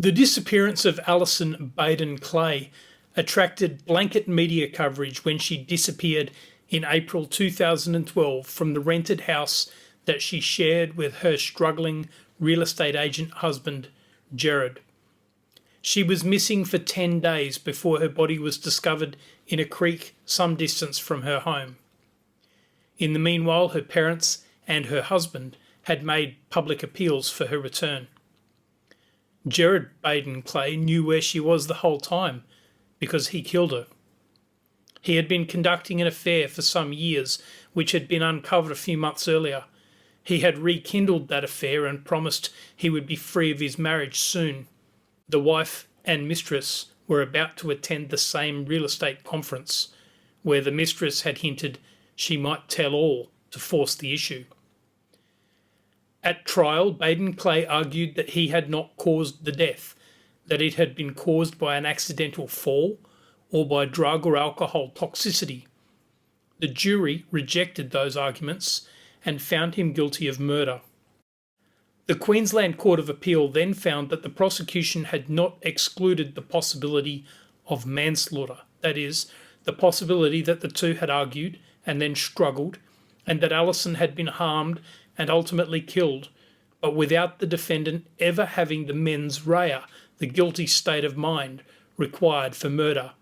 The disappearance of Alison Baden Clay attracted blanket media coverage when she disappeared in April 2012 from the rented house that she shared with her struggling real estate agent husband, Jared. She was missing for 10 days before her body was discovered in a creek some distance from her home. In the meanwhile, her parents and her husband had made public appeals for her return. Jared Baden Clay knew where she was the whole time because he killed her. He had been conducting an affair for some years, which had been uncovered a few months earlier. He had rekindled that affair and promised he would be free of his marriage soon. The wife and mistress were about to attend the same real estate conference, where the mistress had hinted she might tell all to force the issue. At trial, Baden Clay argued that he had not caused the death, that it had been caused by an accidental fall or by drug or alcohol toxicity. The jury rejected those arguments and found him guilty of murder. The Queensland Court of Appeal then found that the prosecution had not excluded the possibility of manslaughter, that is, the possibility that the two had argued and then struggled, and that Alison had been harmed and ultimately killed, but without the defendant ever having the mens rea, the guilty state of mind, required for murder.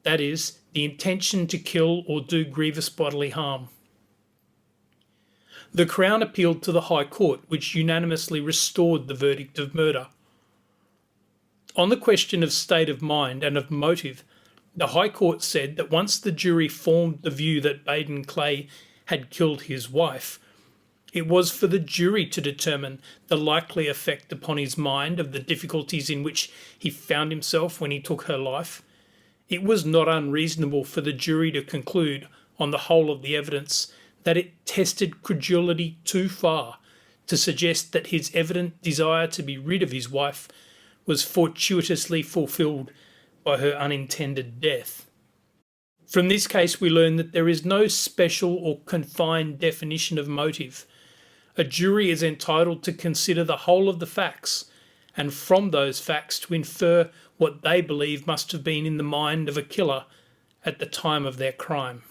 That is, the intention to kill or do grievous bodily harm. The Crown appealed to the High Court, which unanimously restored the verdict of murder. On the question of state of mind and of motive, the High Court said that once the jury formed the view that Baden Clay had killed his wife, it was for the jury to determine the likely effect upon his mind of the difficulties in which he found himself when he took her life. It was not unreasonable for the jury to conclude, on the whole of the evidence, that it tested credulity too far to suggest that his evident desire to be rid of his wife was fortuitously fulfilled by her unintended death. From this case, we learn that there is no special or confined definition of motive. A jury is entitled to consider the whole of the facts, and from those facts to infer what they believe must have been in the mind of a killer at the time of their crime.